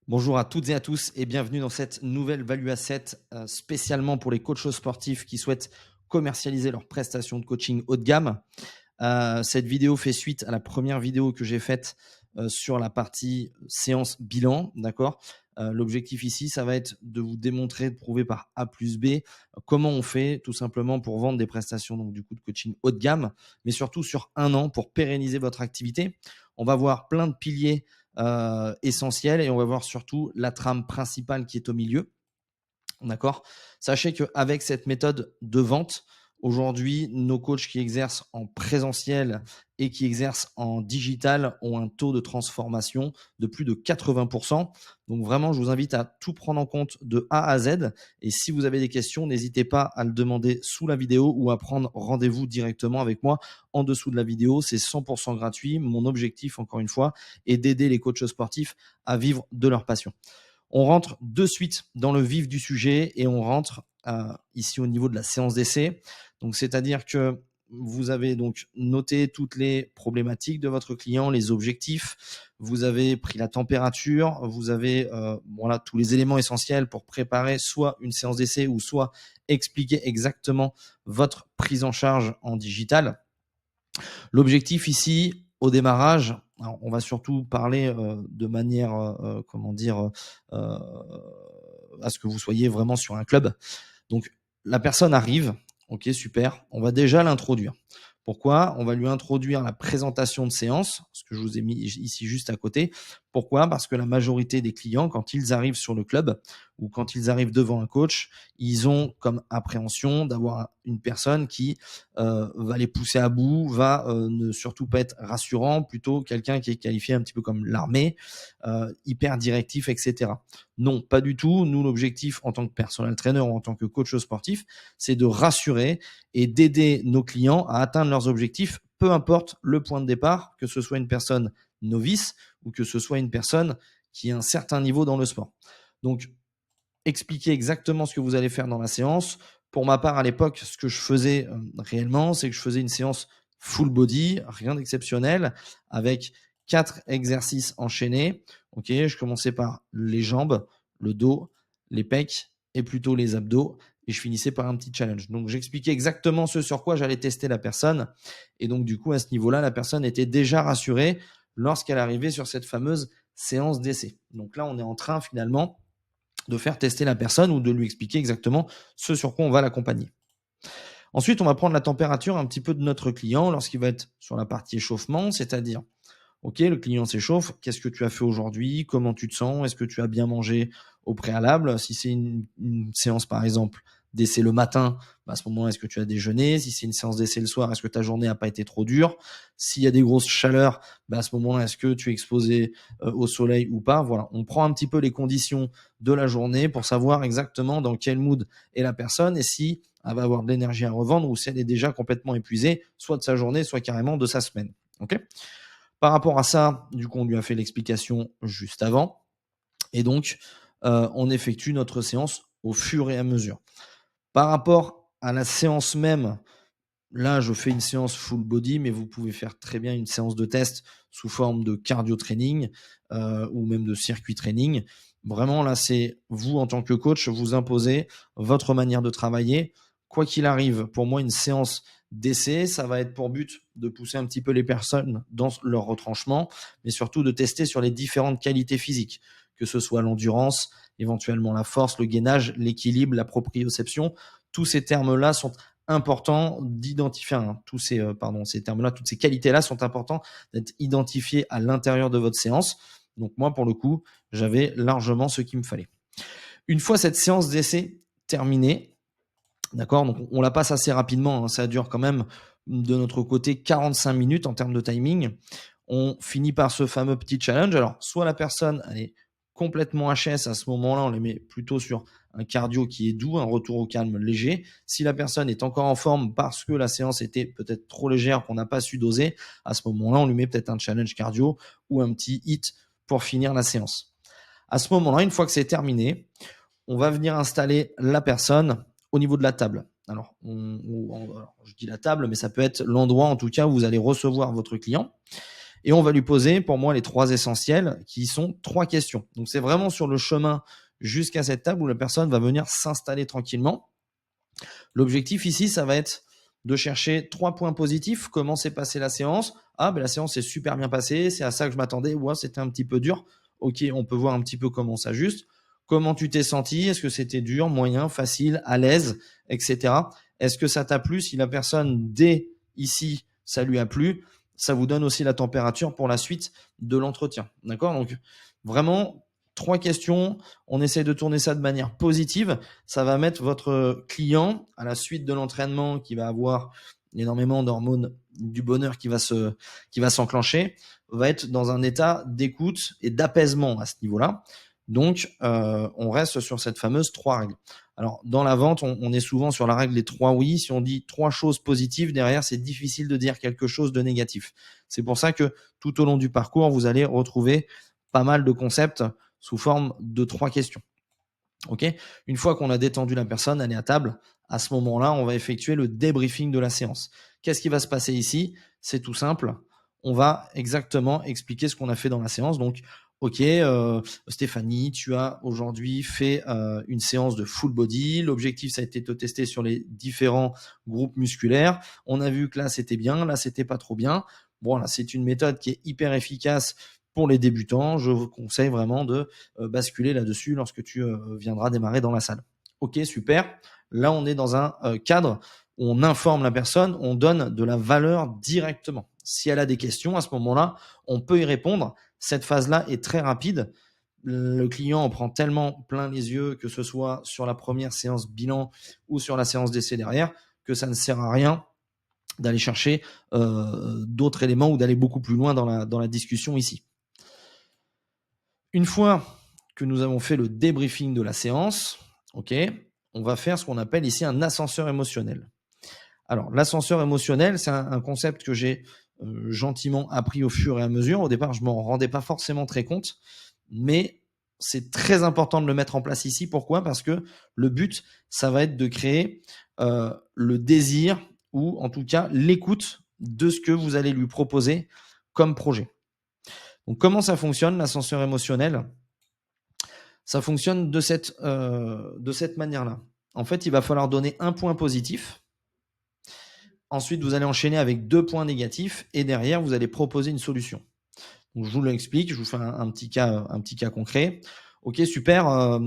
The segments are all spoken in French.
Bonjour à toutes et à tous et bienvenue dans cette nouvelle Value Asset spécialement pour les coachs sportifs qui souhaitent commercialiser leurs prestations de coaching haut de gamme. Cette vidéo fait suite à la première vidéo que j'ai faite sur la partie séance bilan, d'accord. L'objectif ici, ça va être de vous démontrer, de prouver par A plus B comment on fait tout simplement pour vendre des prestations donc du coup de coaching haut de gamme, mais surtout sur un an pour pérenniser votre activité. On va voir plein de piliers essentiels et on va voir surtout la trame principale qui est au milieu. D'accord. Sachez qu'avec cette méthode de vente, aujourd'hui, nos coachs qui exercent en présentiel et qui exercent en digital ont un taux de transformation de plus de 80%. Donc vraiment, je vous invite à tout prendre en compte de A à Z. Et si vous avez des questions, n'hésitez pas à le demander sous la vidéo ou à prendre rendez-vous directement avec moi en dessous de la vidéo. C'est 100% gratuit. Mon objectif, encore une fois, est d'aider les coachs sportifs à vivre de leur passion. On rentre de suite dans le vif du sujet et on rentre ici au niveau de la séance d'essai. Donc, c'est-à-dire que vous avez donc noté toutes les problématiques de votre client, les objectifs, vous avez pris la température, vous avez voilà, tous les éléments essentiels pour préparer soit une séance d'essai ou soit expliquer exactement votre prise en charge en digital. L'objectif ici, au démarrage, alors on va surtout parler de manière, comment dire, euh, à ce que vous soyez vraiment sur un club. Donc, la personne arrive, ok, super, on va déjà l'introduire. Pourquoi? On va lui introduire la présentation de séance, ce que je vous ai mis ici juste à côté. Pourquoi? Parce que la majorité des clients, quand ils arrivent sur le club ou quand ils arrivent devant un coach, ils ont comme appréhension d'avoir une personne qui va les pousser à bout, va ne surtout pas être rassurant, plutôt quelqu'un qui est qualifié un petit peu comme l'armée, hyper directif, etc. Non, pas du tout. Nous, l'objectif en tant que personal trainer ou en tant que coach sportif, c'est de rassurer et d'aider nos clients à atteindre leurs objectifs, peu importe le point de départ, que ce soit une personne novice ou que ce soit une personne qui a un certain niveau dans le sport. Donc, expliquer exactement ce que vous allez faire dans la séance. Pour ma part, à l'époque, ce que je faisais réellement, c'est que je faisais une séance full body, rien d'exceptionnel, avec 4 exercices enchaînés. Ok, je commençais par les jambes, le dos, les pecs et plutôt les abdos. Et je finissais par un petit challenge. Donc, j'expliquais exactement ce sur quoi j'allais tester la personne. Et donc, du coup, à ce niveau-là, la personne était déjà rassurée lorsqu'elle arrivait sur cette fameuse séance d'essai. Donc là, on est en train finalement de faire tester la personne ou de lui expliquer exactement ce sur quoi on va l'accompagner. Ensuite, on va prendre la température un petit peu de notre client lorsqu'il va être sur la partie échauffement, c'est-à-dire, ok, le client s'échauffe, qu'est-ce que tu as fait aujourd'hui, comment tu te sens, est-ce que tu as bien mangé au préalable, si c'est une séance par exemple d'essai le matin, à ce moment-là, est-ce que tu as déjeuné, si c'est une séance d'essai le soir, est-ce que ta journée n'a pas été trop dure, s'il y a des grosses chaleurs, à ce moment-là, est-ce que tu es exposé au soleil ou pas. Voilà, on prend un petit peu les conditions de la journée pour savoir exactement dans quel mood est la personne et si elle va avoir de l'énergie à revendre ou si elle est déjà complètement épuisée, soit de sa journée, soit carrément de sa semaine. Ok. Par rapport à ça, du coup, on lui a fait l'explication juste avant. Et donc, on effectue notre séance au fur et à mesure. Par rapport à la séance même, là, je fais une séance full body, mais vous pouvez faire très bien une séance de test sous forme de cardio training ou même de circuit training. Vraiment, là, c'est vous en tant que coach, vous imposez votre manière de travailler. Quoi qu'il arrive, pour moi, une séance d'essai, ça va être pour but de pousser un petit peu les personnes dans leur retranchement, mais surtout de tester sur les différentes qualités physiques, que ce soit l'endurance, éventuellement la force, le gainage, l'équilibre, la proprioception. Tous ces termes-là sont importants d'identifier, ces termes-là, toutes ces qualités-là sont importants d'être identifiées à l'intérieur de votre séance. Donc moi, pour le coup, j'avais largement ce qu'il me fallait. Une fois cette séance d'essai terminée, d'accord, donc on la passe assez rapidement, hein, ça dure quand même de notre côté 45 minutes en termes de timing. On finit par ce fameux petit challenge. Alors, soit la personne elle est complètement HS, à ce moment-là, on les met plutôt sur un cardio qui est doux, un retour au calme léger. Si la personne est encore en forme parce que la séance était peut-être trop légère, qu'on n'a pas su doser, à ce moment-là, on lui met peut-être un challenge cardio ou un petit hit pour finir la séance. À ce moment-là, une fois que c'est terminé, on va venir installer la personne au niveau de la table. Alors, alors, je dis la table, mais ça peut être l'endroit en tout cas où vous allez recevoir votre client. Et on va lui poser, pour moi, les 3 essentiels qui sont 3 questions. Donc, c'est vraiment sur le chemin jusqu'à cette table où la personne va venir s'installer tranquillement. L'objectif ici, ça va être de chercher 3 points positifs. Comment s'est passée la séance? Ah, ben la séance s'est super bien passée, c'est à ça que je m'attendais. Ouais, c'était un petit peu dur. Ok, on peut voir un petit peu comment on s'ajuste. Comment tu t'es senti? Est-ce que c'était dur, moyen, facile, à l'aise, etc. Est-ce que ça t'a plu? Si la personne, dès ici, ça lui a plu, ça vous donne aussi la température pour la suite de l'entretien. D'accord? Donc, vraiment, 3 questions. On essaie de tourner ça de manière positive. Ça va mettre votre client, à la suite de l'entraînement, qui va avoir énormément d'hormones du bonheur qui va s'enclencher, va être dans un état d'écoute et d'apaisement à ce niveau-là. Donc, on reste sur cette fameuse 3 règles. Alors, dans la vente, on est souvent sur la règle des 3 oui. Si on dit 3 choses positives, derrière, c'est difficile de dire quelque chose de négatif. C'est pour ça que tout au long du parcours, vous allez retrouver pas mal de concepts sous forme de 3 questions. Ok. Une fois qu'on a détendu la personne, elle est à table. À ce moment-là, on va effectuer le débriefing de la séance. Qu'est-ce qui va se passer ici? C'est tout simple. On va exactement expliquer ce qu'on a fait dans la séance. Donc, ok, Stéphanie, tu as aujourd'hui fait une séance de full body. L'objectif, ça a été de te tester sur les différents groupes musculaires. On a vu que là, c'était bien, là, c'était pas trop bien. Bon, là, c'est une méthode qui est hyper efficace pour les débutants. Je vous conseille vraiment de basculer là-dessus lorsque tu viendras démarrer dans la salle. Ok, super. Là, on est dans un cadre où on informe la personne, on donne de la valeur directement. Si elle a des questions, à ce moment-là, on peut y répondre. Cette phase-là est très rapide. Le client en prend tellement plein les yeux, que ce soit sur la première séance bilan ou sur la séance d'essai derrière, que ça ne sert à rien d'aller chercher d'autres éléments ou d'aller beaucoup plus loin dans la discussion ici. Une fois que nous avons fait le débriefing de la séance, ok, on va faire ce qu'on appelle ici un ascenseur émotionnel. Alors, l'ascenseur émotionnel, c'est un concept que j'ai gentiment appris au fur et à mesure. Au départ, je ne m'en rendais pas forcément très compte, mais c'est très important de le mettre en place ici. Pourquoi? Parce que le but, ça va être de créer le désir ou en tout cas l'écoute de ce que vous allez lui proposer comme projet. Donc, comment ça fonctionne, l'ascenseur émotionnel? Ça fonctionne de cette manière-là. En fait, il va falloir donner un point positif. Ensuite, vous allez enchaîner avec 2 points négatifs et derrière, vous allez proposer une solution. Donc, je vous l'explique, je vous fais un petit cas concret. Ok, super.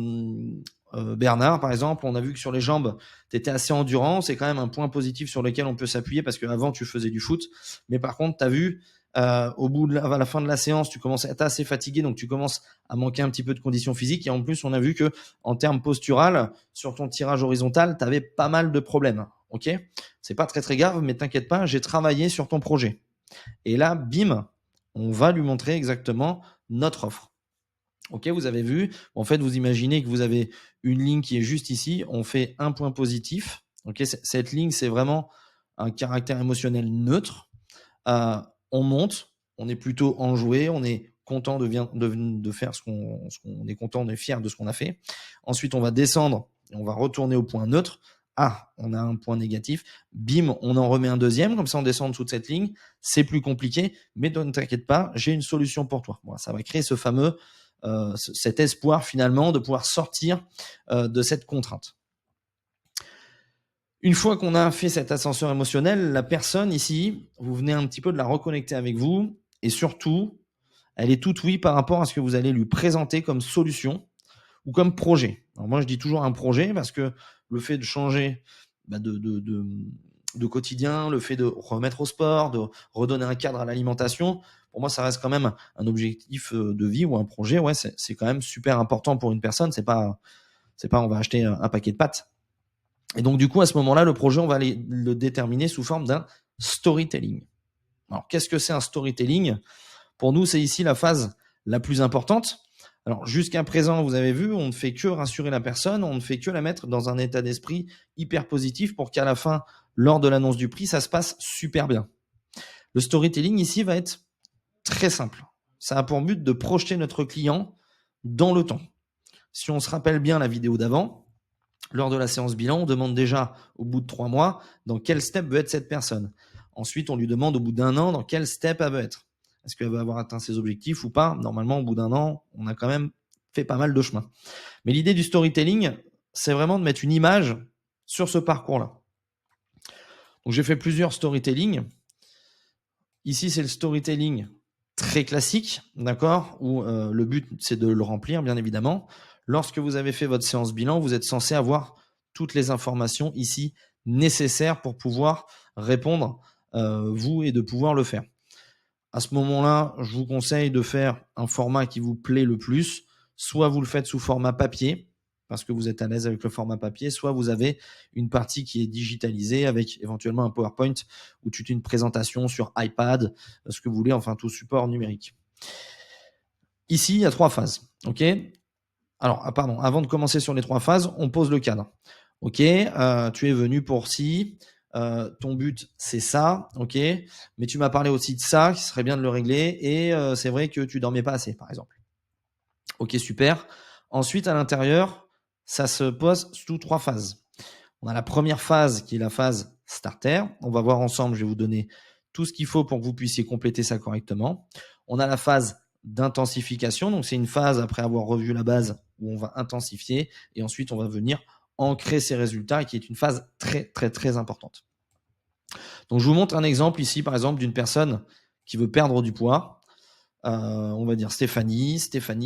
Bernard, par exemple, on a vu que sur les jambes, tu étais assez endurant. C'est quand même un point positif sur lequel on peut s'appuyer parce qu'avant, tu faisais du foot. Mais par contre, tu as vu, au bout de à la fin de la séance, tu commences à être assez fatigué, donc tu commences à manquer un petit peu de conditions physiques. Et en plus, on a vu que en termes postural, sur ton tirage horizontal, tu avais pas mal de problèmes. Ok, c'est pas très très grave, mais t'inquiète pas, j'ai travaillé sur ton projet. Et là, bim, on va lui montrer exactement notre offre. Ok, vous avez vu. En fait, vous imaginez que vous avez une ligne qui est juste ici. On fait un point positif. Ok, cette ligne, c'est vraiment un caractère émotionnel neutre. On monte. On est plutôt enjoué. On est content de faire ce qu'on est content, on est fier de ce qu'on a fait. Ensuite, on va descendre et on va retourner au point neutre. Ah, on a un point négatif. Bim, on en remet un deuxième. Comme ça, on descend en dessous de cette ligne. C'est plus compliqué, mais ne t'inquiète pas, j'ai une solution pour toi. Voilà, ça va créer ce fameux cet espoir finalement de pouvoir sortir de cette contrainte. Une fois qu'on a fait cet ascenseur émotionnel, la personne ici, vous venez un petit peu de la reconnecter avec vous et surtout, elle est toute oui par rapport à ce que vous allez lui présenter comme solution ou comme projet. Alors moi, je dis toujours un projet parce que le fait de changer de quotidien, le fait de remettre au sport, de redonner un cadre à l'alimentation, pour moi, ça reste quand même un objectif de vie ou un projet. Ouais, c'est quand même super important pour une personne. C'est pas on va acheter un paquet de pâtes. Et donc, du coup, à ce moment-là, le projet, on va le déterminer sous forme d'un storytelling. Alors, qu'est-ce que c'est un storytelling? Pour nous, c'est ici la phase la plus importante. Alors, jusqu'à présent, vous avez vu, on ne fait que rassurer la personne, on ne fait que la mettre dans un état d'esprit hyper positif pour qu'à la fin, lors de l'annonce du prix, ça se passe super bien. Le storytelling ici va être très simple. Ça a pour but de projeter notre client dans le temps. Si on se rappelle bien la vidéo d'avant, lors de la séance bilan, on demande déjà au bout de 3 mois dans quel step veut être cette personne. Ensuite, on lui demande au bout d'1 an dans quel step elle veut être. Est-ce qu'elle va avoir atteint ses objectifs ou pas? Normalement, au bout d'un an, on a quand même fait pas mal de chemin. Mais l'idée du storytelling, c'est vraiment de mettre une image sur ce parcours-là. Donc, j'ai fait plusieurs storytelling. Ici, c'est le storytelling très classique, d'accord, où le but, c'est de le remplir, bien évidemment. Lorsque vous avez fait votre séance bilan, vous êtes censé avoir toutes les informations ici nécessaires pour pouvoir répondre, vous, et de pouvoir le faire. À ce moment-là, je vous conseille de faire un format qui vous plaît le plus. Soit vous le faites sous format papier, parce que vous êtes à l'aise avec le format papier, soit vous avez une partie qui est digitalisée avec éventuellement un PowerPoint ou toute une présentation sur iPad, ce que vous voulez, enfin tout support numérique. Ici, il y a 3 phases. OK? Alors, pardon, avant de commencer sur les 3 phases, on pose le cadre. OK, tu es venu pour ci, ton but c'est ça, OK, mais tu m'as parlé aussi de ça, qui serait bien de le régler, et c'est vrai que tu dormais pas assez, par exemple. OK, super. Ensuite, à l'intérieur, ça se pose sous 3 phases. On a la première phase qui est la phase starter. On va voir ensemble, je vais vous donner tout ce qu'il faut pour que vous puissiez compléter ça correctement. On a la phase d'intensification, donc c'est une phase après avoir revu la base où on va intensifier et ensuite on va venir ancrer ses résultats, et qui est une phase très très très importante. Donc je vous montre un exemple ici, par exemple, d'une personne qui veut perdre du poids. On va dire Stéphanie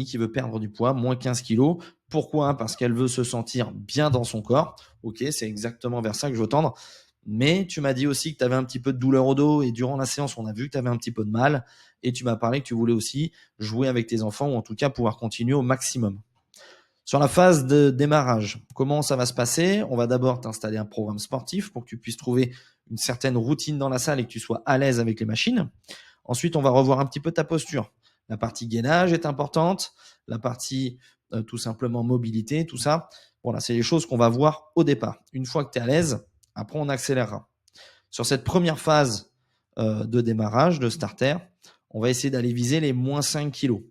qui veut perdre du poids, moins 15 kilos. Pourquoi? Parce qu'elle veut se sentir bien dans son corps. Ok, c'est exactement vers ça que je veux tendre. Mais tu m'as dit aussi que tu avais un petit peu de douleur au dos, et durant la séance, on a vu que tu avais un petit peu de mal, et tu m'as parlé que tu voulais aussi jouer avec tes enfants, ou en tout cas pouvoir continuer au maximum. Sur la phase de démarrage, comment ça va se passer? On va d'abord t'installer un programme sportif pour que tu puisses trouver une certaine routine dans la salle et que tu sois à l'aise avec les machines. Ensuite, on va revoir un petit peu ta posture. La partie gainage est importante, la partie tout simplement mobilité, tout ça. Voilà, c'est les choses qu'on va voir au départ. Une fois que tu es à l'aise, après on accélérera. Sur cette première phase de démarrage, de starter, on va essayer d'aller viser les moins 5 kilos.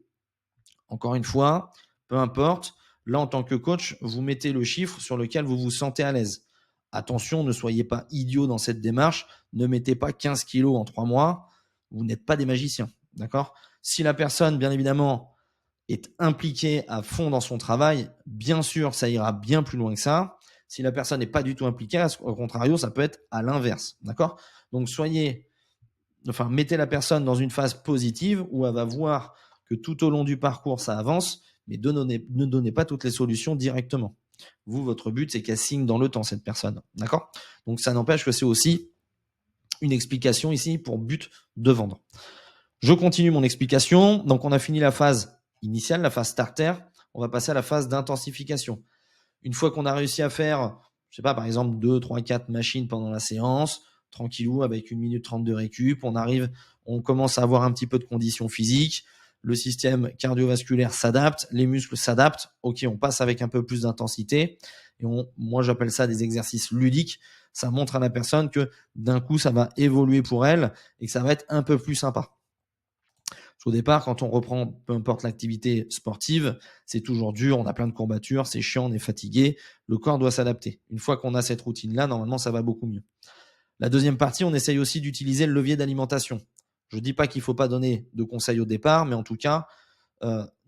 Encore une fois, peu importe, là en tant que coach, vous mettez le chiffre sur lequel vous vous sentez à l'aise. Attention, ne soyez pas idiot dans cette démarche, ne mettez pas 15 kilos en 3 mois, vous n'êtes pas des magiciens, d'accord? Si la personne, bien évidemment, est impliquée à fond dans son travail, bien sûr, ça ira bien plus loin que ça. Si la personne n'est pas du tout impliquée, au contrario, ça peut être à l'inverse, d'accord? Donc mettez la personne dans une phase positive où elle va voir que tout au long du parcours, ça avance, mais ne donnez pas toutes les solutions directement. Vous, votre but, c'est qu'elle signe dans le temps, cette personne. D'accord? Donc, ça n'empêche que c'est aussi une explication ici pour but de vendre. Je continue mon explication. Donc, on a fini la phase initiale, la phase starter. On va passer à la phase d'intensification. Une fois qu'on a réussi à faire, je sais pas, par exemple, 2, 3, 4 machines pendant la séance, tranquillou, avec 1 minute 30 de récup, on commence à avoir un petit peu de conditions physiques, le système cardiovasculaire s'adapte, les muscles s'adaptent, ok, on passe avec un peu plus d'intensité, et moi j'appelle ça des exercices ludiques. Ça montre à la personne que d'un coup ça va évoluer pour elle et que ça va être un peu plus sympa. Au départ, quand on reprend, peu importe l'activité sportive, c'est toujours dur, on a plein de courbatures, c'est chiant, on est fatigué, le corps doit s'adapter. Une fois qu'on a cette routine-là, normalement, ça va beaucoup mieux. La deuxième partie, on essaye aussi d'utiliser le levier d'alimentation. Je ne dis pas qu'il ne faut pas donner de conseils au départ, mais en tout cas,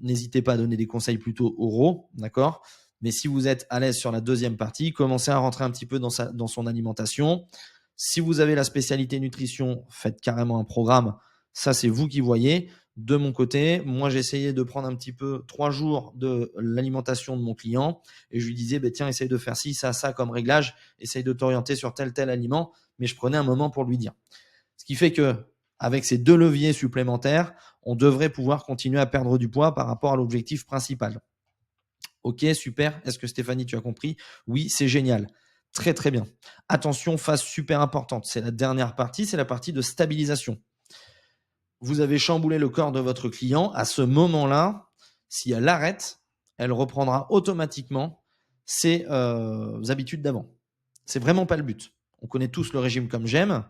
n'hésitez pas à donner des conseils plutôt oraux, d'accord? Mais si vous êtes à l'aise sur la deuxième partie, commencez à rentrer un petit peu dans son alimentation. Si vous avez la spécialité nutrition, faites carrément un programme. Ça, c'est vous qui voyez. De mon côté, moi, j'essayais de prendre un petit peu 3 jours de l'alimentation de mon client, et je lui disais, tiens, essaye de faire ci, ça comme réglage, essaye de t'orienter sur tel aliment, mais je prenais un moment pour lui dire. Ce qui fait que, avec ces 2 leviers supplémentaires, on devrait pouvoir continuer à perdre du poids par rapport à l'objectif principal. Ok, super. Est-ce que Stéphanie, tu as compris? Oui, c'est génial. Très, très bien. Attention, phase super importante. C'est la dernière partie, c'est la partie de stabilisation. Vous avez chamboulé le corps de votre client. À ce moment-là, si elle arrête, elle reprendra automatiquement ses habitudes d'avant. C'est vraiment pas le but. On connaît tous le régime comme j'aime.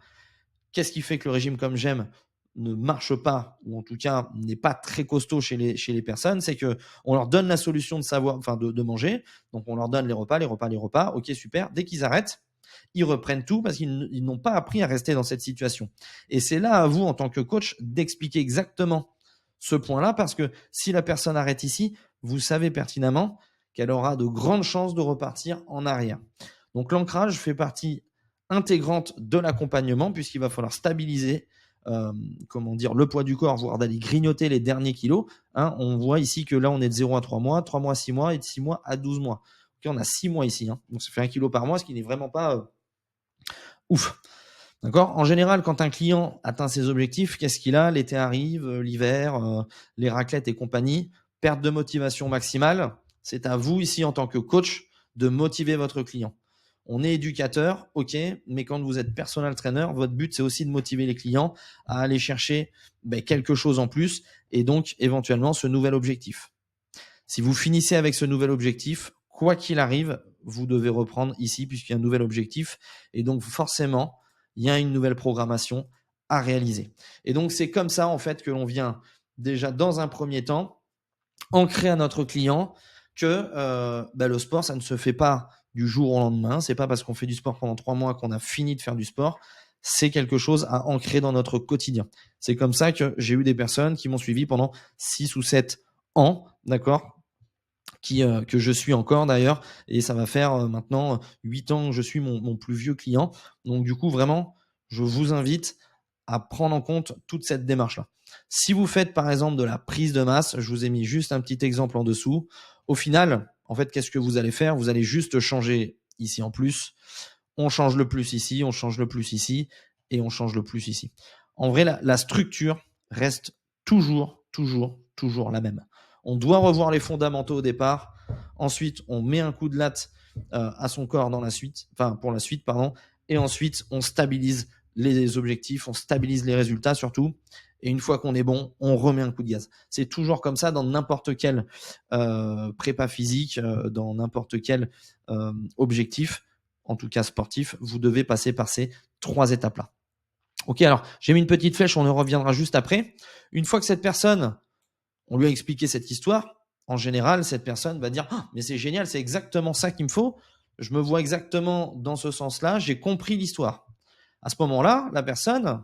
Qu'est-ce qui fait que le régime comme j'aime ne marche pas, ou en tout cas n'est pas très costaud chez les personnes? C'est que on leur donne la solution de manger. Donc on leur donne les repas. Ok, super. Dès qu'ils arrêtent, ils reprennent tout parce qu'ils n'ont pas appris à rester dans cette situation. Et c'est là à vous, en tant que coach, d'expliquer exactement ce point-là, parce que si la personne arrête ici, vous savez pertinemment qu'elle aura de grandes chances de repartir en arrière. Donc l'ancrage fait partie intégrante de l'accompagnement, puisqu'il va falloir stabiliser le poids du corps, voire d'aller grignoter les derniers kilos. Hein. On voit ici que là, on est de 0 à 3 mois, 3 mois à 6 mois et de 6 mois à 12 mois. Okay, on a 6 mois ici. Hein. Donc ça fait 1 kilo par mois, ce qui n'est vraiment pas ouf. D'accord. En général, quand un client atteint ses objectifs, qu'est-ce qu'il a? L'été arrive, l'hiver, les raclettes et compagnie, perte de motivation maximale. C'est à vous ici, en tant que coach, de motiver votre client. On est éducateur, ok, mais quand vous êtes personal trainer, votre but, c'est aussi de motiver les clients à aller chercher quelque chose en plus et donc éventuellement ce nouvel objectif. Si vous finissez avec ce nouvel objectif, quoi qu'il arrive, vous devez reprendre ici puisqu'il y a un nouvel objectif et donc forcément, il y a une nouvelle programmation à réaliser. Et donc, c'est comme ça en fait que l'on vient déjà dans un premier temps ancrer à notre client que le sport, ça ne se fait pas du jour au lendemain. C'est pas parce qu'on fait du sport pendant 3 mois qu'on a fini de faire du sport. C'est quelque chose à ancrer dans notre quotidien. C'est comme ça que j'ai eu des personnes qui m'ont suivi pendant 6 ou 7 ans, d'accord, que je suis encore d'ailleurs, et ça va faire maintenant 8 ans que je suis mon plus vieux client. Donc du coup, vraiment, je vous invite à prendre en compte toute cette démarche-là. Si vous faites par exemple de la prise de masse, je vous ai mis juste un petit exemple en dessous. Au final, en fait, qu'est-ce que vous allez faire? Vous allez juste changer ici en plus. On change le plus ici, on change le plus ici, et on change le plus ici. En vrai, la structure reste toujours la même. On doit revoir les fondamentaux au départ. Ensuite, on met un coup de latte à son corps pour la suite, pardon. Et ensuite, on stabilise les objectifs, on stabilise les résultats surtout. Et une fois qu'on est bon, on remet un coup de gaz. C'est toujours comme ça dans n'importe quel prépa physique, dans n'importe quel objectif, en tout cas sportif. Vous devez passer par ces 3 étapes-là. Ok, alors j'ai mis une petite flèche, on y reviendra juste après. Une fois que cette personne, on lui a expliqué cette histoire, en général, cette personne va dire « mais c'est génial, c'est exactement ça qu'il me faut. Je me vois exactement dans ce sens-là, j'ai compris l'histoire. » À ce moment-là, la personne,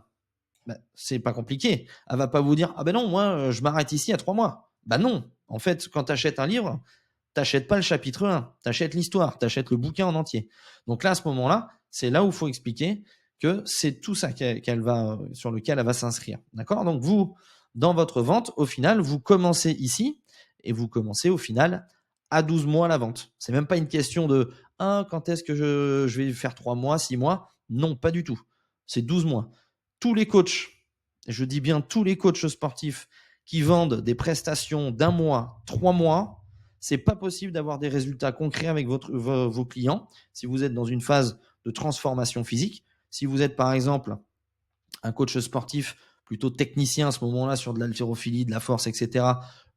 c'est pas compliqué. Elle va pas vous dire « ah ben non, moi, je m'arrête ici à 3 mois. » Non. En fait, quand tu achètes un livre, tu n'achètes pas le chapitre 1, tu achètes l'histoire, tu achètes le bouquin en entier. Donc là, à ce moment-là, c'est là où il faut expliquer que c'est tout ça sur lequel elle va s'inscrire. D'accord? Donc vous, dans votre vente, au final, vous commencez ici et vous commencez au final à 12 mois la vente. C'est même pas une question de quand est-ce que je vais faire 3 mois, 6 mois. Non, pas du tout. C'est 12 mois. Tous les coachs, je dis bien tous les coachs sportifs qui vendent des prestations d'1 mois, 3 mois, c'est pas possible d'avoir des résultats concrets avec vos clients si vous êtes dans une phase de transformation physique. Si vous êtes par exemple un coach sportif plutôt technicien à ce moment-là sur de l'haltérophilie, de la force, etc.,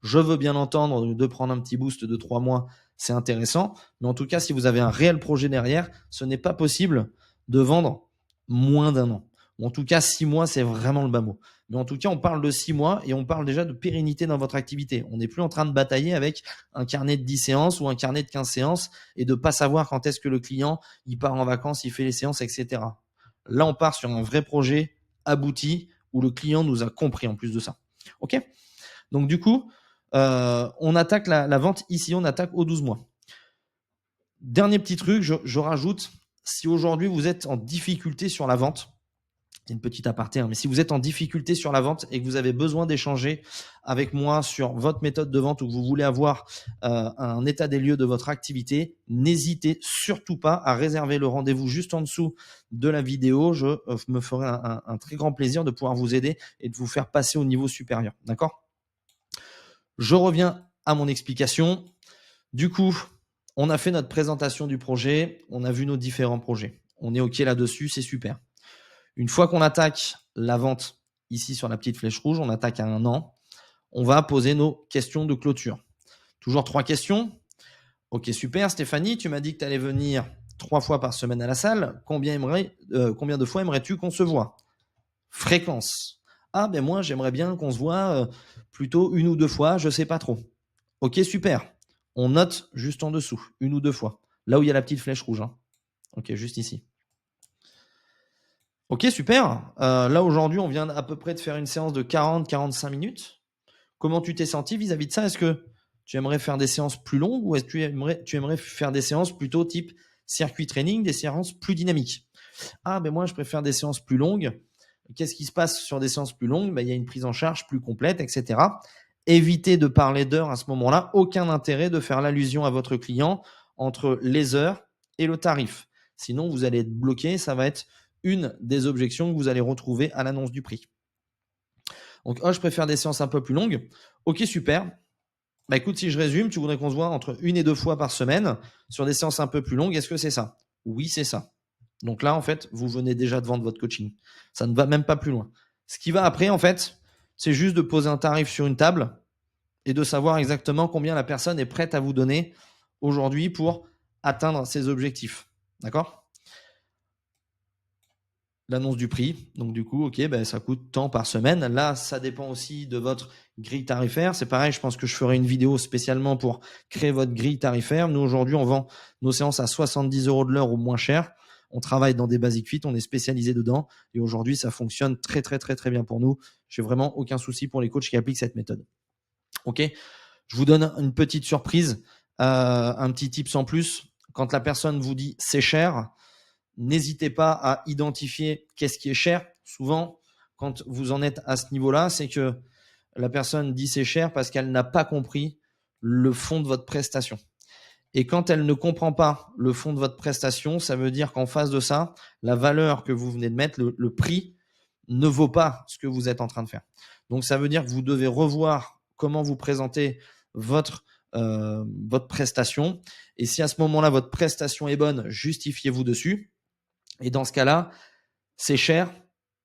je veux bien entendre de prendre un petit boost de 3 mois, c'est intéressant. Mais en tout cas, si vous avez un réel projet derrière, ce n'est pas possible de vendre moins d'1 an. Ou en tout cas, 6 mois, c'est vraiment le bas mot. Mais en tout cas, on parle de 6 mois et on parle déjà de pérennité dans votre activité. On n'est plus en train de batailler avec un carnet de 10 séances ou un carnet de 15 séances et de ne pas savoir quand est-ce que le client il part en vacances, il fait les séances, etc. Là, on part sur un vrai projet abouti où le client nous a compris en plus de ça. Ok? Donc du coup, on attaque la vente ici, on attaque aux 12 mois. Dernier petit truc, je rajoute, si aujourd'hui vous êtes en difficulté sur la vente, c'est une petite aparté, mais si vous êtes en difficulté sur la vente et que vous avez besoin d'échanger avec moi sur votre méthode de vente ou que vous voulez avoir un état des lieux de votre activité, n'hésitez surtout pas à réserver le rendez-vous juste en dessous de la vidéo. Je me ferai un très grand plaisir de pouvoir vous aider et de vous faire passer au niveau supérieur. D'accord? Je reviens à mon explication. Du coup, on a fait notre présentation du projet, on a vu nos différents projets. On est OK là-dessus, c'est super. Une fois qu'on attaque la vente ici sur la petite flèche rouge, on attaque à 1 an, on va poser nos questions de clôture. Toujours 3 questions. Ok, super. Stéphanie, tu m'as dit que tu allais venir 3 fois par semaine à la salle. Combien de fois aimerais-tu qu'on se voit? Fréquence. Ah ben moi, j'aimerais bien qu'on se voit plutôt 1 ou 2 fois, je sais pas trop. Ok, super. On note juste en dessous, 1 ou 2 fois. Là où il y a la petite flèche rouge. Ok, juste ici. Ok, super. Là, aujourd'hui, on vient à peu près de faire une séance de 40-45 minutes. Comment tu t'es senti vis-à-vis de ça? Est-ce que tu aimerais faire des séances plus longues ou est-ce que tu aimerais faire des séances plutôt type circuit training, des séances plus dynamiques? Ah, ben moi, je préfère des séances plus longues. Qu'est-ce qui se passe sur des séances plus longues? Ben, il y a une prise en charge plus complète, etc. Évitez de parler d'heures à ce moment-là. Aucun intérêt de faire l'allusion à votre client entre les heures et le tarif. Sinon, vous allez être bloqué. Ça va être une des objections que vous allez retrouver à l'annonce du prix. Donc, oh, je préfère des séances un peu plus longues. Ok, super. Bah écoute, si je résume, tu voudrais qu'on se voit entre 1 et 2 fois par semaine sur des séances un peu plus longues. Est-ce que c'est ça? Oui, c'est ça. Donc là, en fait, vous venez déjà de vendre votre coaching. Ça ne va même pas plus loin. Ce qui va après, en fait, c'est juste de poser un tarif sur une table et de savoir exactement combien la personne est prête à vous donner aujourd'hui pour atteindre ses objectifs. D'accord? L'annonce du prix. Donc du coup, ok, ben, ça coûte tant par semaine. Là, ça dépend aussi de votre grille tarifaire. C'est pareil, je pense que je ferai une vidéo spécialement pour créer votre grille tarifaire. Nous, aujourd'hui, on vend nos séances à 70 € de l'heure ou moins cher. On travaille dans des basic fit, on est spécialisé dedans. Et aujourd'hui, ça fonctionne très, très, très, très bien pour nous. J'ai vraiment aucun souci pour les coachs qui appliquent cette méthode. Ok? Je vous donne une petite surprise, un petit tips en plus. Quand la personne vous dit c'est cher, n'hésitez pas à identifier qu'est-ce qui est cher. Souvent, quand vous en êtes à ce niveau-là, c'est que la personne dit c'est cher parce qu'elle n'a pas compris le fond de votre prestation. Et quand elle ne comprend pas le fond de votre prestation, ça veut dire qu'en face de ça, la valeur que vous venez de mettre, le prix, ne vaut pas ce que vous êtes en train de faire. Donc, ça veut dire que vous devez revoir comment vous présentez votre, votre prestation. Et si à ce moment-là, votre prestation est bonne, justifiez-vous dessus. Et dans ce cas-là, c'est cher,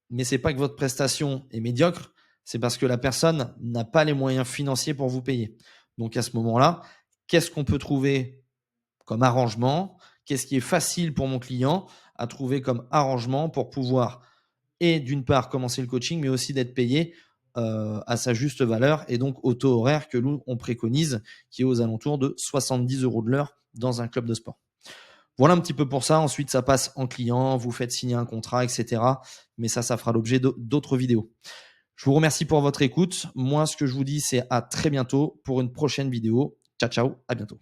mais c'est pas que votre prestation est médiocre, c'est parce que la personne n'a pas les moyens financiers pour vous payer. Donc à ce moment-là, qu'est-ce qu'on peut trouver comme arrangement? Qu'est-ce qui est facile pour mon client à trouver comme arrangement pour pouvoir, et d'une part, commencer le coaching, mais aussi d'être payé à sa juste valeur et donc au taux horaire que nous, on préconise, qui est aux alentours de 70 € de l'heure dans un club de sport. Voilà un petit peu pour ça. Ensuite, ça passe en client, vous faites signer un contrat, etc. Mais ça fera l'objet d'autres vidéos. Je vous remercie pour votre écoute. Moi, ce que je vous dis, c'est à très bientôt pour une prochaine vidéo. Ciao, ciao, à bientôt.